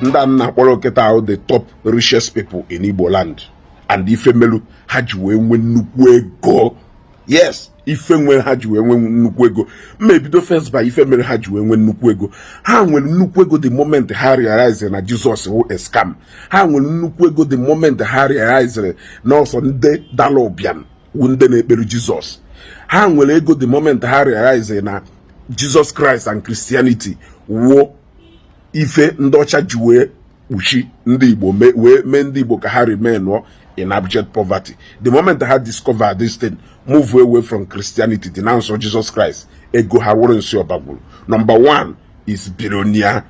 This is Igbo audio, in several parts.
nda na kpọrọ kịta ahụ the top richest people in Igbo land, and ife melu ha ji wee nwe nnukwu ego. Yes, ife nwe ha ji wee nwe nnukwu ego. Mmebido first by ife mere ha ji wee nwe nnukwu ego. Ha nwere nnukwu ego the moment ha realize na Jesus wụ a scam. Ha nwere nnukwu ego the moment ha realize na ọsọ ndị dala ụbịam wụ ndị na-ekpere Jesus. Ha nwere ego the moment ha realize na Jesus Christ and Christianity wụ ife ndị ọcha ji wee kpuchi ndị Igbo wee mee ndị Igbo ka ha remain in abject poverty. The moment ha discover this thing, move away from Christianity, denounce Jesus Christ, ego ha wụrụ nsi ọbagburu. Number one is billionaire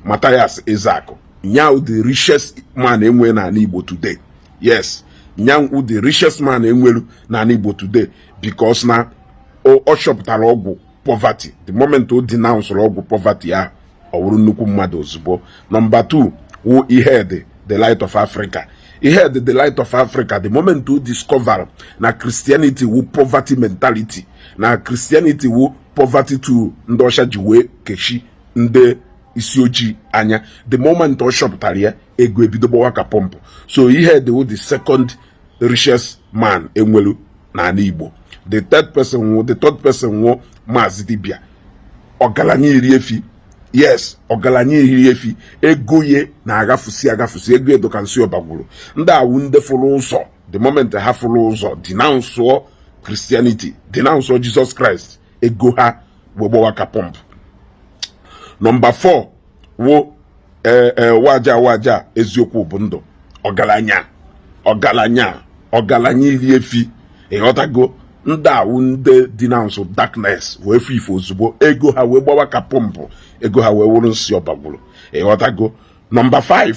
Matthias Ezeaku. Now the richest man enwe na Igbo today. Yes, now the richest man enwe na Igbo today, because na o shopụtara ọgwụ poverty. The moment o denounce ọgwụ poverty ya, ọ wụrụ nnukwu mmadụ ozugbo. Number two, who he had the light of Africa. He had the light of Africa. The moment to discover na Christianity wu poverty mentality, na Christianity wu poverty to ndosha jiwe keshi nde isioji anya. The moment to shop talia ego ebido waka pompo. So he had the second richest man enwelu na Igbo. The third person wo Mazi Dibia. Ogalanyi Iriefi. Yes, ogalanyi Iriefi. Ego ye na agafusi ego edo kansi obagburu. Nda wunde follow ụzọ. The moment ha follow ụzọ, denounce Christianity, denounce Jesus Christ, ego ha webo waka pump. Number 4, wo waja eziokwu bụ ndụ. Ogalanyi Iriefi. Ịghọtago, nda wunde denounce darkness wee fifo ozugbo, ego ha wee gbawa ka pọmpụ, ego ha wee wụrụ nsi ọbagburu. Ịghọtago. Number 5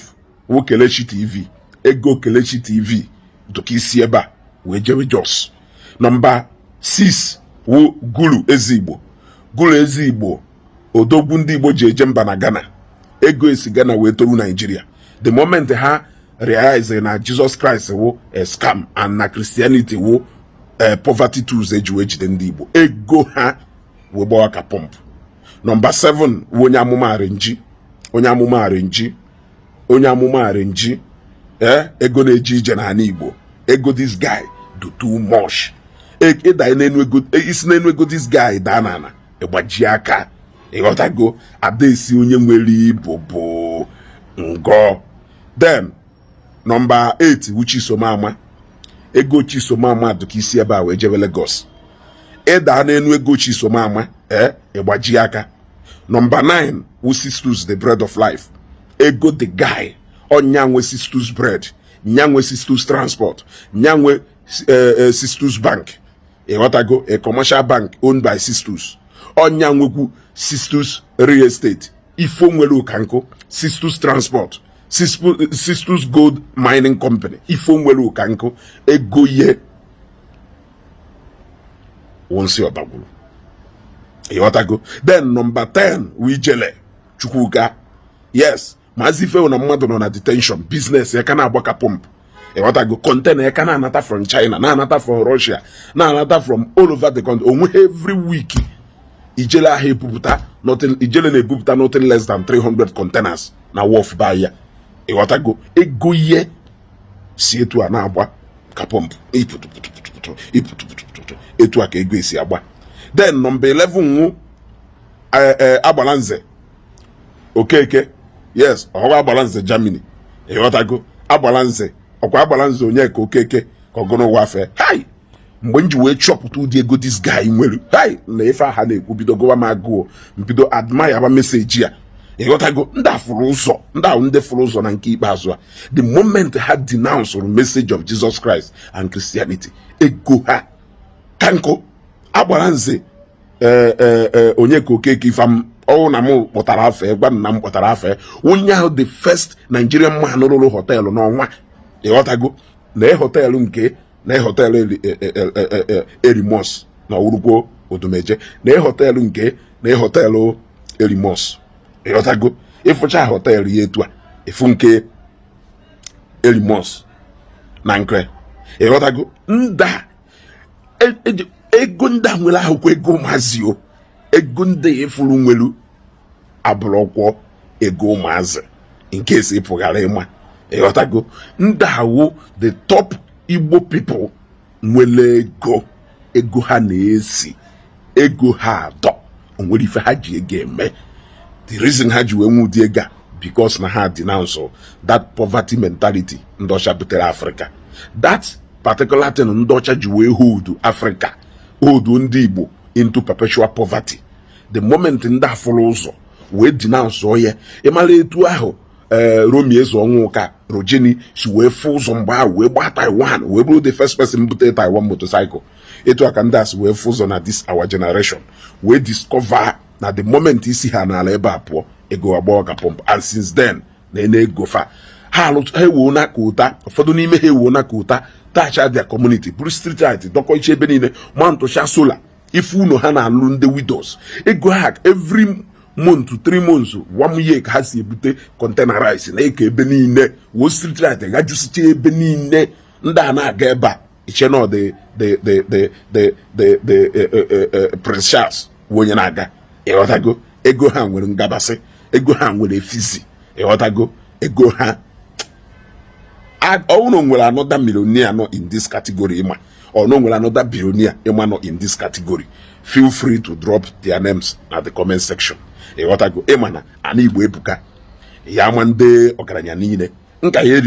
wo Kelechi TV, ego Kelechi TV duka isi ebe a wee jewe Jos. Number 6 wo Gulu Ezigbo, odogwu ndị Igbo ji eje mba na Ghana, ego esi Ghana wee toru Nigeria. The moment ha realize na Jesus Christ wo a scam and na Christianity wo poverty tools eji wee jide ndị Igbo, ego ha wee gbawa ka pump. Number 7 onye amụma arenji ego na-eji ije na Igbo, ego this guy do too much. Isi n'enu ego this guy daa n'ana ịgbaji aka. Ịghọtago, adaesi onye nwere Igbo bụ ngọ. Then number 8 wuchi somama, ego Chisomama duka isi ebe a wee jewe Lagos. Ịda n'enu ego Chisomama ịgbaji aka. Number 9 wu Sisters the bread of life, ego the guy onyanwe Sisters bread, nyanwe Sisters transport, nyanwe Sisters bank. Ịghọtago, a commercial bank owned by Sisters. Onyanwe Sisters real estate, ifo nwere ukanko, Sisters transport, Sisters gold mining company, ifo nwere ukanko, ego ye wonsi obagburu. Ịghọtago. Then number 10 Wijele Chukwuka. Yes, mazi fe na mmadụ nọ na detention, business ya kana agbaka pump. Ịghọtago, container ya kana anata from China, na anata from Russia, na anata from all over the country. Onwe every week Ijele ahụ ebupụta Ijele na-ebupụta nothing less than 300 containers na wharf by ya. Ịghọtago, ego ye si etu a na-agba ka pump. Etu a ka ego esi agba. Then number 11 Agbalanze Okeke. Yes, ọwa Agbalanze Germany. Ịghọtago, Agbalanze onye ka Okeke ka ọgụnụ wafe. Hai, mgbe nji wee chọpụta ụdị ego this guy nwere, hai, na ife aha na-ekwu bido gowa m agụụ, mbido admire ba meseji ya. Ịghọtago, ndị fụrụ ụzọ na nke ikpeazụ a, the moment ha denounce the message of Jesus Christ and Christianity, ego ha kanko. Agbalanze onye ka Okeke ifam ọwụ na m kpọtara afe, gwa na m kpọtara afe, onye ahụ the first Nigerian man rụrụ họteelụ n'ọnwa. Ịghọtago, na họteelụ nke na họteelụ Erimos na Urugwo Odumeje, na họteelụ nke na họteelụ Erimos. Ịghọtago, ịfụcha họteelụ ya etu a, ịfụ nke Erimos na Nkre. Ịghọtago, nda ego nda nwere ahụkwa ego maazị o, ego ndị ifuru nwelu abụrụkwọ ego maazị. in case ịpụghara ịma ịghọtago. Ndị awụ the top Igbo people nwere ego ha na-esi ego ha adọ onwere ife ha ji ego eme. The reason ha ji wee nwe ụdị ego because na ha denounce that poverty mentality ndị ọcha butere Africa. That particular thing ndị ọcha ji wee hold Africa, hold ndị Igbo into perpetual poverty. The moment ndị afụrụ ụzọ wee denounce ya, ịmara etu ahụ Romi Eze Onwuka Rojeni si wee fụ ụzọ mgbe ahụ wee gbaa Taiwan wee bụrụ the first person bute Taiwan motorcycle. Etu aka ndị asị wee fụ ụzọ na this our generation wee discover na the moment isi ha n'ala ebe a pụọ ego agbaọ ka pump, and since then na ego fa ha ewo na ka ụta, ụfọdụ n'ime ha ewo na ka ụta tacha their community bụrụ street light dọkọ iche ebe niile ma ntụcha sola ife ụlọ ha na-alụ ndị widows. Ego ha every month to 3 months 1 year ka ha si ebute container rice na eke ebe niile wo street light gajusicha ebe niile. Ndị a na-aga ebe a iche no the Prince Charles wonye na-aga ịghọtago. Ego ha nwere ngabasị, ego ha nwere efizi ịghọtago. Ego ha ọnụ nwere another millionaire nọ in this category ịma, ọnụ nwere another billionaire ịma nọ in this category. Feel free to drop their names at the comment section ịghọtago. Ịma na ana Igbo ebuka ya ama ndị ọgaranya niile nka ya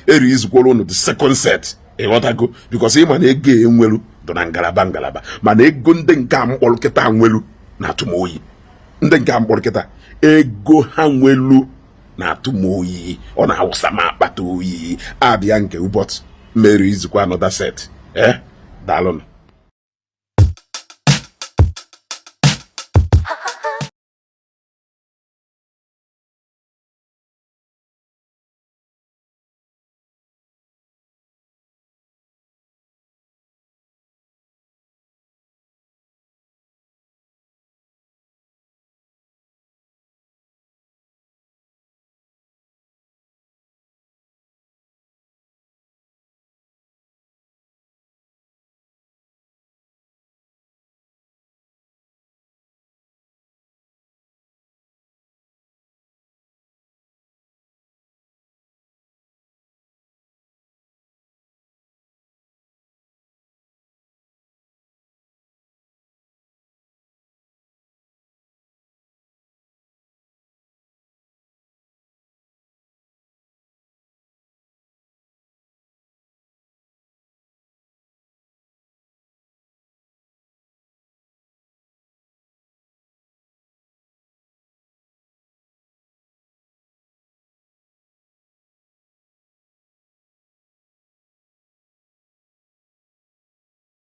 eri izukwara ụnụ the second set ịghọtago, because ịma na ego enwelu dọ na ngalaba mana ego ndị nke a mkpọrọ kịta nwelu na atụmoyi. Ndị nke a mkpọrọ kịta ego ha nwelu na atụmoyi, ọ na-awụsa ma akpata oyi abịa nke ụbọchị mere izukwa another set daalụnụ.